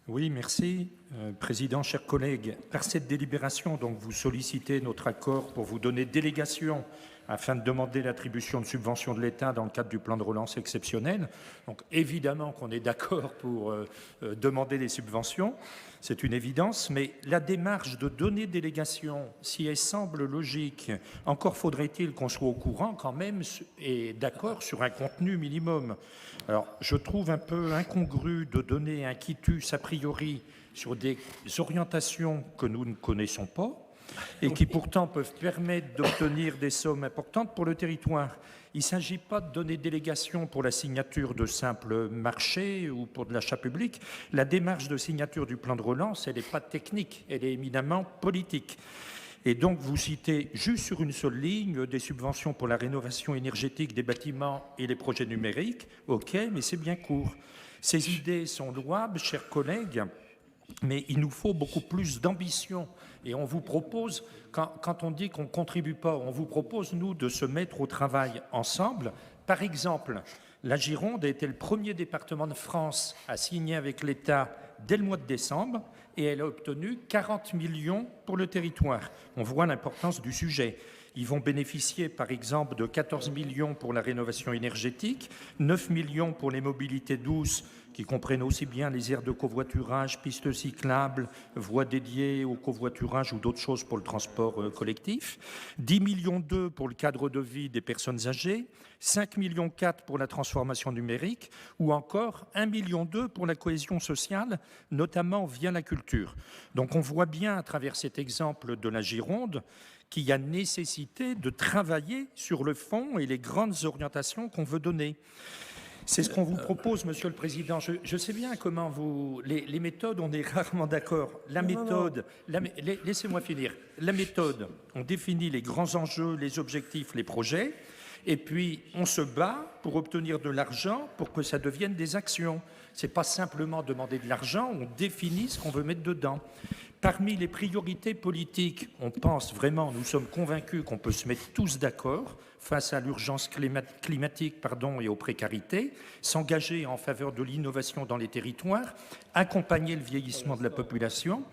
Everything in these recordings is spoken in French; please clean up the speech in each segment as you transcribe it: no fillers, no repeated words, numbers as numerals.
Oui, merci, Président, chers collègues. Par cette délibération, donc, vous sollicitez notre accord pour vous donner délégation afin de demander l'attribution de subventions de l'État dans le cadre du plan de relance exceptionnel. Donc, évidemment qu'on est d'accord pour demander les subventions, c'est une évidence, mais la démarche de donner délégation, si elle semble logique, encore faudrait-il qu'on soit au courant quand même et d'accord sur un contenu minimum. Alors, je trouve un peu incongru de donner un quitus a priori sur des orientations que nous ne connaissons pas et qui pourtant peuvent permettre d'obtenir des sommes importantes pour le territoire. Il ne s'agit pas de donner délégation pour la signature de simples marchés ou pour de l'achat public. La démarche de signature du plan de relance, elle n'est pas technique, elle est éminemment politique. Et donc, vous citez juste sur une seule ligne des subventions pour la rénovation énergétique des bâtiments et les projets numériques. OK, mais c'est bien court. Ces idées sont louables, chers collègues, mais il nous faut beaucoup plus d'ambition. Et on vous propose, quand on dit qu'on ne contribue pas, on vous propose, nous, de se mettre au travail ensemble. Par exemple, la Gironde a été le premier département de France à signer avec l'État dès le mois de décembre et elle a obtenu 40 millions pour le territoire. On voit l'importance du sujet. Ils vont bénéficier, par exemple, de 14 millions pour la rénovation énergétique, 9 millions pour les mobilités douces, qui comprennent aussi bien les aires de covoiturage, pistes cyclables, voies dédiées au covoiturage ou d'autres choses pour le transport collectif, 10 millions d'euros pour le cadre de vie des personnes âgées, 5 millions 4 pour la transformation numérique, ou encore 1 million 2 pour la cohésion sociale, notamment via la culture. Donc on voit bien à travers cet exemple de la Gironde qu'il y a nécessité de travailler sur le fond et les grandes orientations qu'on veut donner. C'est ce qu'on vous propose, Monsieur le Président. Je sais bien comment vous... Les méthodes, on est rarement d'accord. La méthode... Laissez-moi finir. La méthode, on définit les grands enjeux, les objectifs, les projets, et puis on se bat pour obtenir de l'argent pour que ça devienne des actions. Ce n'est pas simplement demander de l'argent, on définit ce qu'on veut mettre dedans. Parmi les priorités politiques, on pense vraiment, nous sommes convaincus qu'on peut se mettre tous d'accord face à l'urgence climatique et aux précarités, s'engager en faveur de l'innovation dans les territoires, accompagner le vieillissement de la population.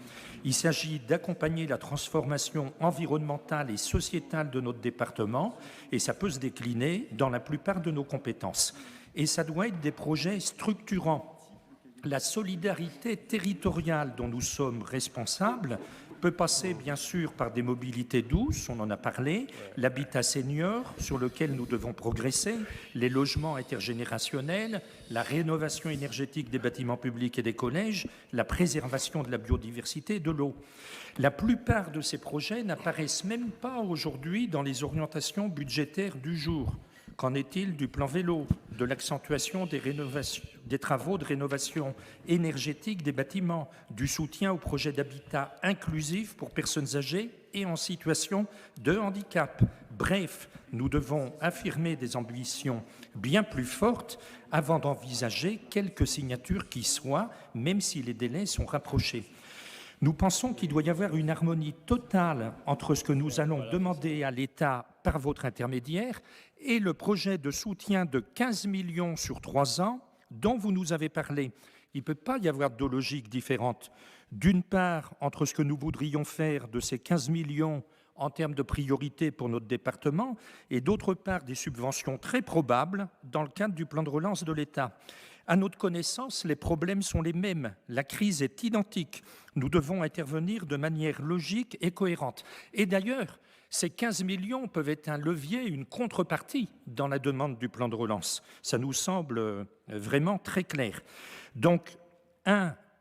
Il s'agit d'accompagner la transformation environnementale et sociétale de notre département et ça peut se décliner dans la plupart de nos compétences. Et ça doit être des projets structurants. La solidarité territoriale dont nous sommes responsables peut passer bien sûr par des mobilités douces, on en a parlé, l'habitat senior sur lequel nous devons progresser, les logements intergénérationnels, la rénovation énergétique des bâtiments publics et des collèges, la préservation de la biodiversité et de l'eau. La plupart de ces projets n'apparaissent même pas aujourd'hui dans les orientations budgétaires du jour. Qu'en est-il du plan vélo, de l'accentuation des travaux de rénovation énergétique des bâtiments, du soutien aux projets d'habitat inclusif pour personnes âgées et en situation de handicap? Bref, nous devons affirmer des ambitions bien plus fortes avant d'envisager quelque signature qui soit, même si les délais sont rapprochés. Nous pensons qu'il doit y avoir une harmonie totale entre ce que nous allons demander à l'État par votre intermédiaire et le projet de soutien de 15 millions sur 3 ans dont vous nous avez parlé. Il ne peut pas y avoir deux logiques différentes. D'une part, entre ce que nous voudrions faire de ces 15 millions en termes de priorité pour notre département et d'autre part, des subventions très probables dans le cadre du plan de relance de l'État. À notre connaissance, les problèmes sont les mêmes. La crise est identique. Nous devons intervenir de manière logique et cohérente. Et d'ailleurs, ces 15 millions peuvent être un levier, une contrepartie dans la demande du plan de relance. Ça nous semble vraiment très clair. Donc,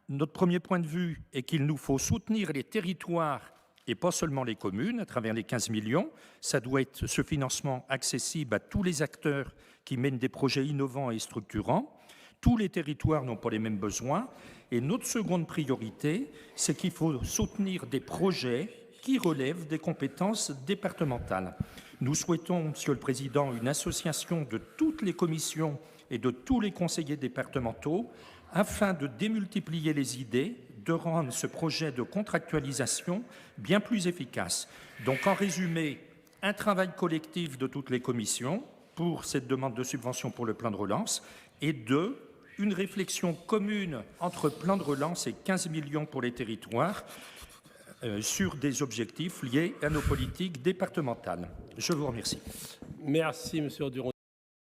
notre premier point de vue est qu'il nous faut soutenir les territoires et pas seulement les communes à travers les 15 millions. Ça doit être ce financement accessible à tous les acteurs qui mènent des projets innovants et structurants. Tous les territoires n'ont pas les mêmes besoins. Et notre seconde priorité, c'est qu'il faut soutenir des projets qui relèvent des compétences départementales. Nous souhaitons, Monsieur le Président, une association de toutes les commissions et de tous les conseillers départementaux afin de démultiplier les idées, de rendre ce projet de contractualisation bien plus efficace. Donc, en résumé, un travail collectif de toutes les commissions pour cette demande de subvention pour le plan de relance et une réflexion commune entre plan de relance et 15 millions pour les territoires sur des objectifs liés à nos politiques départementales. Je vous remercie. Merci, Monsieur Duron.